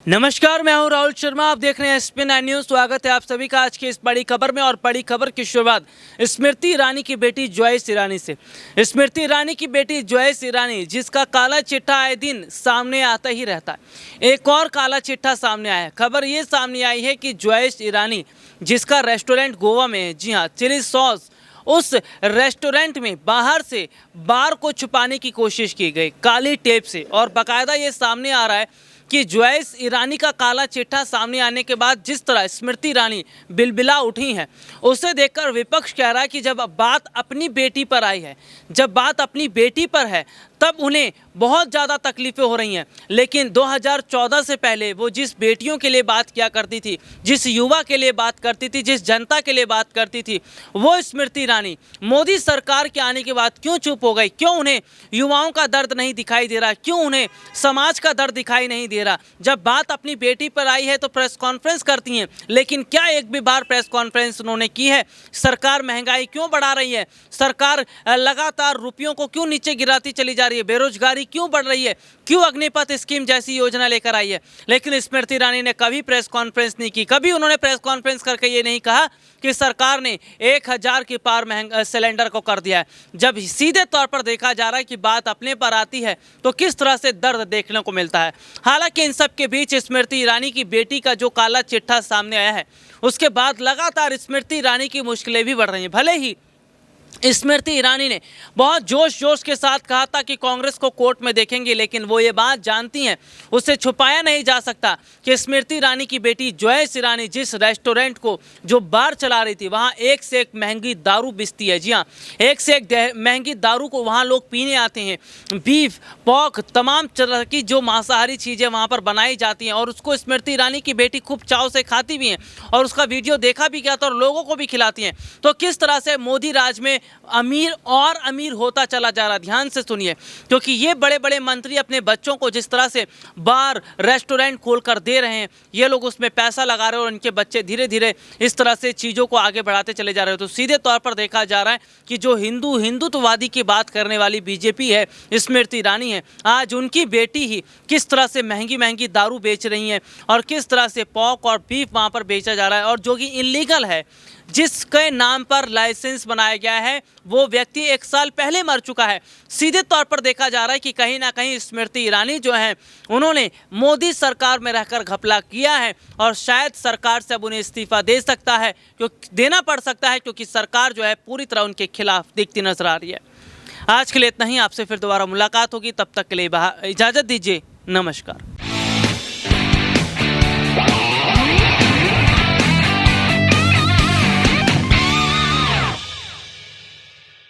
नमस्कार, मैं हूं राहुल शर्मा। आप देख रहे हैं SP9 न्यूज़। स्वागत है आप सभी का आज की इस बड़ी खबर में। और बड़ी खबर की शुरुआत स्मृति ईरानी की बेटी ज्वाइस ईरानी से। स्मृति ईरानी की बेटी ज्वाइस ईरानी, जिसका काला चिट्ठा आए दिन सामने आता ही रहता है, एक और काला चिट्ठा सामने आया है। खबर ये सामने आई है कि ज्वाइस ईरानी, जिसका रेस्टोरेंट गोवा में है, जी हाँ, चिली सॉस, उस रेस्टोरेंट में बाहर से बार को छुपाने की कोशिश की गई काली टेप से। और बाकायदा ये सामने आ रहा है कि ज्वाइस ईरानी का काला चिट्ठा सामने आने के बाद जिस तरह स्मृति ईरानी बिलबिला उठी हैं, उसे देखकर विपक्ष कह रहा है कि जब बात अपनी बेटी पर आई है, जब बात अपनी बेटी पर है, तब उन्हें बहुत ज़्यादा तकलीफ़ें हो रही हैं। लेकिन 2014 से पहले वो जिस बेटियों के लिए बात किया करती थी, जिस युवा के लिए बात करती थी, जिस जनता के लिए बात करती थी, वो स्मृति ईरानी मोदी सरकार के आने के बाद क्यों चुप हो गई? क्यों उन्हें युवाओं का दर्द नहीं दिखाई दे रहा? क्यों उन्हें समाज का दर्द दिखाई नहीं दे रहा? जब बात अपनी बेटी पर आई है तो प्रेस कॉन्फ्रेंस करती हैं, लेकिन क्या एक भी बार प्रेस कॉन्फ्रेंस उन्होंने की है? सरकार महंगाई क्यों बढ़ा रही है? सरकार लगातार रुपयों को क्यों नीचे गिराती चली जा रही है? बेरोजगारी क्यों बढ़ रही है? क्यों अग्निपथ स्कीम जैसी योजना लेकर आई है? लेकिन स्मृति ईरानी ने कभी प्रेस कॉन्फ्रेंस नहीं की। कभी उन्होंने प्रेस कॉन्फ्रेंस करके ये नहीं कहा कि सरकार ने 1000 के पार महंगा सिलेंडर को कर दिया है। जब सीधे तौर पर देखा जा रहा है कि बात अपने पर आती है तो किस तरह से दर्द देखने को मिलता है। हालांकि इन सब के बीच स्मृति ईरानी की बेटी का जो काला चिट्ठा सामने आया है, उसके बाद लगातार स्मृति ईरानी की मुश्किलें भी बढ़ रही हैं। भले ही स्मृति ईरानी ने बहुत जोश के साथ कहा था कि कांग्रेस को कोर्ट में देखेंगे, लेकिन वो ये बात जानती हैं, उसे छुपाया नहीं जा सकता कि स्मृति ईरानी की बेटी ज्वाइस ईरानी जिस रेस्टोरेंट को, जो बार चला रही थी, वहाँ एक से एक महंगी दारू बिकती है। जी हाँ, एक से एक महंगी दारू को वहाँ लोग पीने आते हैं। बीफ, पॉक, तमाम तरह की जो मांसाहारी चीज़ें वहाँ पर बनाई जाती हैं, और उसको स्मृति ईरानी की बेटी खूब चाव से खाती भी हैं, और उसका वीडियो देखा भी गया था, और लोगों को भी खिलाती हैं। तो किस तरह से मोदी राज में अमीर और अमीर होता चला जा रहा, ध्यान से सुनिए, क्योंकि ये बड़े बड़े मंत्री अपने बच्चों को जिस तरह से बार रेस्टोरेंट खोलकर दे रहे हैं, ये लोग उसमें पैसा लगा रहे हैं और उनके बच्चे धीरे धीरे इस तरह से चीज़ों को आगे बढ़ाते चले जा रहे हैं। तो सीधे तौर पर देखा जा रहा है कि जो हिंदुत्ववादी की बात करने वाली बीजेपी है, स्मृति ईरानी है, आज उनकी बेटी ही किस तरह से महंगी महंगी दारू बेच रही हैं, और किस तरह से पॉक और बीफ वहाँ पर बेचा जा रहा है, और जो कि इलीगल है। जिसके नाम पर लाइसेंस बनाया गया है, वो व्यक्ति 1 साल पहले मर चुका है। सीधे तौर पर देखा जा रहा है कि कहीं ना कहीं स्मृति ईरानी जो है, उन्होंने मोदी सरकार में रहकर घपला किया है, और शायद सरकार से अब उन्हें इस्तीफा दे सकता है, क्योंकि देना पड़ सकता है, क्योंकि सरकार जो है पूरी तरह उनके खिलाफ दिखती नजर आ रही है। आज के लिए इतना ही। आपसे फिर दोबारा मुलाकात होगी, तब तक के लिए इजाज़त दीजिए। नमस्कार।